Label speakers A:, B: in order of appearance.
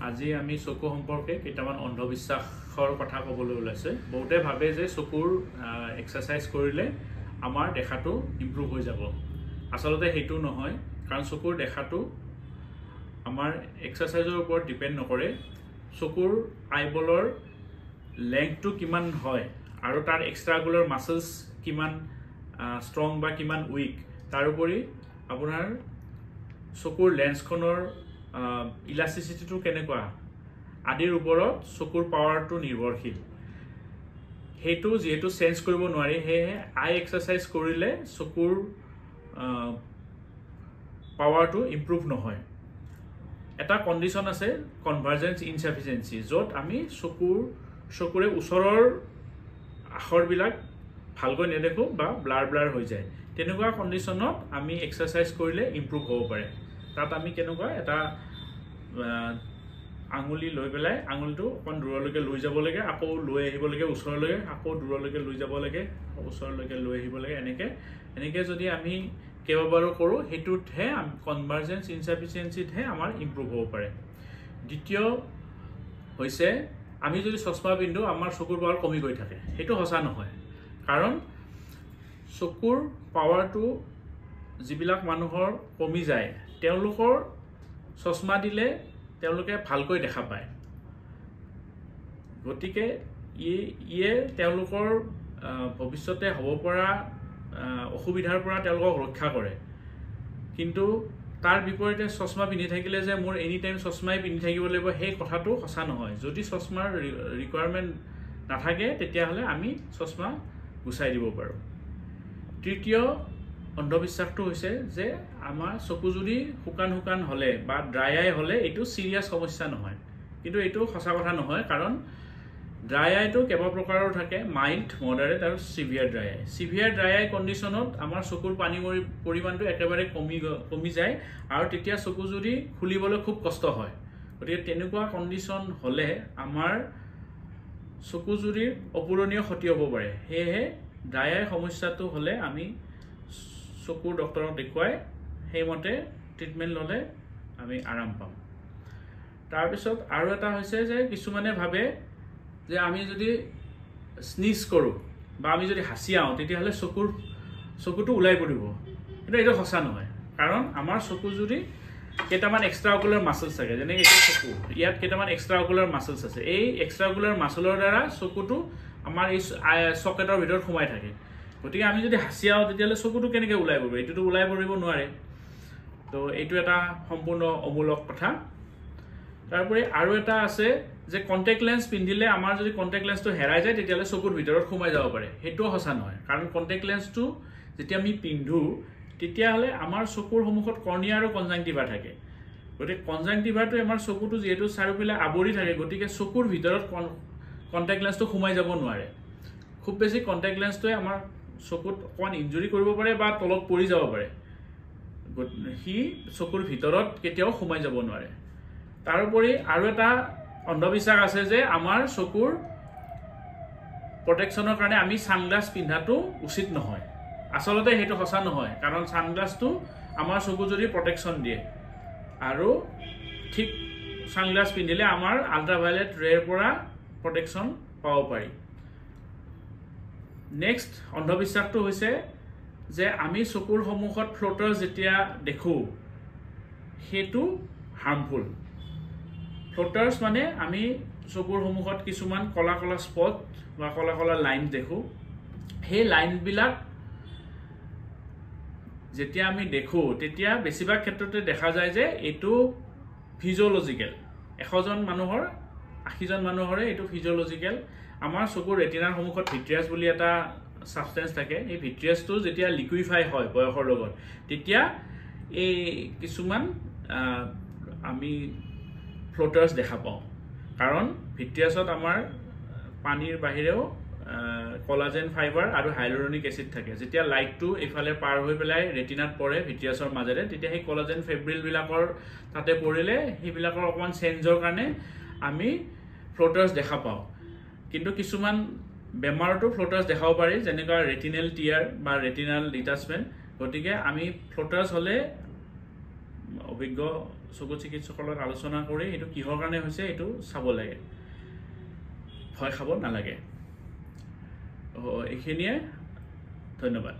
A: আজি আমি চকু সম্পৰ্কে কেইটামান অন্ধবিশ্বাসৰ কথা ক'বলৈ ওলাইছে। বহুতে ভাবে যে চকুৰ এক্সাৰসাইজ কৰিলে আমাৰ দেখাটো ইম্প্ৰুভ হৈ যাব। আচলতে সেইটো নহয়, কাৰণ চকুৰ দেখাটো আমাৰ এক্সাৰসাইজৰ ওপৰত ডিপেন্ড নকৰে। চকুৰ আইবলৰ লেংথটো কিমান হয় আৰু তাৰ এক্সট্ৰাকুলাৰ মাসলছ কিমান ষ্ট্ৰং বা কিমান উইক, তাৰ উপৰি আপোনাৰ চকুৰ লেন্সখনৰ ইলাষ্টিচিটিটো কেনেকুৱা আদিৰ ওপৰত চকুৰ পাৱাৰটো নিৰ্ভৰশীল। সেইটো যেহেতু চেঞ্জ কৰিব নোৱাৰি, সেয়ে আই এক্সাৰসাইজ কৰিলে চকুৰ পাৱাৰটো ইম্প্ৰুভ নহয়। এটা কণ্ডিশ্যন আছে কনভাৰ্জেন্স ইনসাফিচিয়েন্সি, য'ত আমি চকুৰে ওচৰৰ আখৰবিলাক ভালকৈ নেদেখো বা ব্লাৰ হৈ যায়। তেনেকুৱা কণ্ডিশ্যনত আমি এক্সাৰসাইজ কৰিলে ইম্প্ৰুভ হ'ব পাৰে। তাত আমি কেনেকুৱা এটা আঙুলি লৈ পেলাই আঙুলিটো অকণ দূৰলৈকে লৈ যাব লাগে, আকৌ লৈ আহিব লাগে ওচৰলৈকে, আকৌ দূৰলৈকে লৈ যাব লাগে, ওচৰলৈকে লৈ আহিব লাগে। এনেকৈ যদি আমি কেইবাবাৰো কৰোঁ, সেইটোতহে কনভাৰ্জেন্স ইনসাফিচিয়েন্সিতহে আমাৰ ইম্প্ৰুভ হ'ব পাৰে। দ্বিতীয় হৈছে, আমি যদি চশমা পিন্ধো আমাৰ চকুৰ পাৱাৰ কমি গৈ থাকে। সেইটো সঁচা নহয়, কাৰণ চকুৰ পাৱাৰটো যিবিলাক মানুহৰ কমি যায়, তেওঁলোকৰ চশমা দিলে তেওঁলোকে ভালকৈ দেখা পায়। গতিকে ইয়ে তেওঁলোকৰ ভৱিষ্যতে হ'ব পৰা অসুবিধাৰ পৰা তেওঁলোকক ৰক্ষা কৰে। কিন্তু তাৰ বিপৰীতে চশমা পিন্ধি থাকিলে যে মোৰ এনি টাইম চশমাই পিন্ধি থাকিব লাগিব, সেই কথাটো সঁচা নহয়। যদি চশমাৰ ৰিকুৱাৰমেণ্ট নাথাকে, তেতিয়াহ'লে আমি চশমা গুচাই দিব পাৰোঁ। তৃতীয় অন্ধবিশ্বাসটো হৈছে যে আমাৰ চকু যদি শুকান হ'লে বা ড্ৰাই আই হ'লে এইটো চিৰিয়াছ সমস্যা নহয়। কিন্তু এইটো সঁচা কথা নহয়, কাৰণ ড্ৰাই আইটো কেইবা প্ৰকাৰৰ থাকে: মাইল্ড, মডাৰেট আৰু চিভিয়াৰ ড্ৰাই আই। চিভিয়াৰ ড্ৰাই আই কণ্ডিশ্যনত আমাৰ চকুৰ পানীৰ পৰিমাণটো একেবাৰে কমি যায় আৰু তেতিয়া চকুজুৰি খুলিবলৈ খুব কষ্ট হয়। গতিকে তেনেকুৱা কণ্ডিশ্যন হ'লে আমাৰ চকুজুৰিৰ অপূৰণীয় ক্ষতি হ'ব পাৰে। সেয়েহে ড্ৰাই আই সমস্যাটো হ'লে আমি চকুৰ ডক্তৰক দেখুৱাই সেইমতে ট্ৰিটমেণ্ট ল'লে আমি আৰাম পাম। তাৰপিছত আৰু এটা হৈছে যে কিছুমানে ভাবে যে আমি যদি স্নিজ কৰোঁ বা আমি যদি হাঁচিয়াওঁ, তেতিয়াহ'লে চকুটো ওলাই পৰিব। কিন্তু এইটো সঁচা নহয়, কাৰণ আমাৰ চকুজুৰি কেইটামান এক্সট্ৰা অকুলাৰ মাসলছ থাকে। যেনেকৈ এইটো চকু, ইয়াত কেইটামান এক্সট্ৰা অকুলাৰ মাসলছ আছে। এই এক্সট্ৰা অকুলাৰ মাসলৰ দ্বাৰা চকুটো আমাৰ এই চকেটৰ ভিতৰত সোমাই থাকে। গতিকে আমি যদি হাঁচিয়াওঁ, তেতিয়াহ'লে চকুটো কেনেকৈ ওলাই পৰিব? এইটোতো ওলাই পৰিব নোৱাৰে। তো এইটো এটা সম্পূৰ্ণ অমূলক কথা। তাৰোপৰি আৰু এটা আছে যে কণ্টেক্ট লেন্স পিন্ধিলে আমাৰ যদি কণ্টেক্ট লেন্সটো হেৰাই যায়, তেতিয়াহ'লে চকুৰ ভিতৰত সোমাই যাব পাৰে। সেইটোও সঁচা নহয়, কাৰণ কণ্টেক্ট লেন্সটো যেতিয়া আমি পিন্ধো, তেতিয়াহ'লে আমাৰ চকুৰ সন্মুখত কৰ্নিয়া আৰু কনজাংটিভা থাকে। গতিকে কনজাংটিভাটো আমাৰ চকুটো যিহেতু চাৰিওফালে আৱৰি থাকে, গতিকে চকুৰ ভিতৰত কণ্টেক্ট লেন্সটো সোমাই যাব নোৱাৰে। খুব বেছি কণ্টেক্ট লেন্সটোৱে আমাৰ চকুত অকণমান ইনজুৰি কৰিব পাৰে বা তলত পৰি যাব পাৰে। সি চকুৰ ভিতৰত কেতিয়াও সোমাই যাব নোৱাৰে। তাৰোপৰি আৰু এটা অন্ধবিশ্বাস আছে যে আমাৰ চকুৰ প্ৰটেকশ্যনৰ কাৰণে আমি ছানগ্লাছ পিন্ধাটো উচিত নহয়। আচলতে সেইটো সঁচা নহয়, কাৰণ ছানগ্লাছটো আমাৰ চকুজুৰি প্ৰটেকশ্যন দিয়ে আৰু ঠিক ছানগ্লাছ পিন্ধিলে আমাৰ আল্ট্ৰাভায়লেট ৰেৰ পৰা প্ৰটেকশ্যন পাব পাৰি। নেক্সট অন্ধবিশ্বাসটো হৈছে যে আমি চকুৰ সন্মুখত ফ্লোটাৰ্ছ যেতিয়া দেখোঁ, সেইটো হাৰ্মফুল। ফ্লোটাৰ্ছ মানে আমি চকুৰ সন্মুখত কিছুমান কলা স্পট বা কলা লাইন দেখোঁ। সেই লাইনবিলাক যেতিয়া আমি দেখোঁ, তেতিয়া বেছিভাগ ক্ষেত্ৰতে দেখা যায় যে এইটো ফিজিঅ'লজিকেল। 100জন মানুহৰ 80জন মানুহৰে এইটো ফিজিঅ'লজিকেল। আমাৰ চকুৰ ৰেটিনাৰ সন্মুখত ভিট্ৰিয়াছ বুলি এটা ছাবষ্টেন্স থাকে। এই ভিট্ৰিয়াছটো যেতিয়া লিকুইফাই হয় বয়সৰ লগত, তেতিয়া এই কিছুমান আমি ফ্লোটাৰ্ছ দেখা পাওঁ। কাৰণ ভিট্ৰিয়াছত আমাৰ পানীৰ বাহিৰেও কলাজেন ফাইবাৰ আৰু হাইলুৰনিক এচিড থাকে। যেতিয়া লাইটটো এইফালে পাৰ হৈ পেলাই ৰেটিনাত পৰে ভিট্ৰিয়াছৰ মাজেৰে, তেতিয়া সেই কলাজেন ফেব্ৰিলবিলাকৰ তাতে পৰিলে সেইবিলাকৰ অকণমান চেঞ্জৰ কাৰণে আমি ফ্লোটাৰ্ছ দেখা পাওঁ। কিন্তু কিছুমান বেমাৰতো ফ্লোটাৰ্ছ দেখাব পাৰি, যেনেকুৱা ৰেটিনেল টিয়াৰ বা ৰেটিনাল ডিটাচমেণ্ট। গতিকে আমি ফ্লোটাৰ্ছ হ'লে অভিজ্ঞ চকু চিকিৎসকৰ লগত আলোচনা কৰি এইটো কিহৰ কাৰণে হৈছে এইটো চাব লাগে, ভয় খাব নালাগে। এইখিনিয়ে, ধন্যবাদ।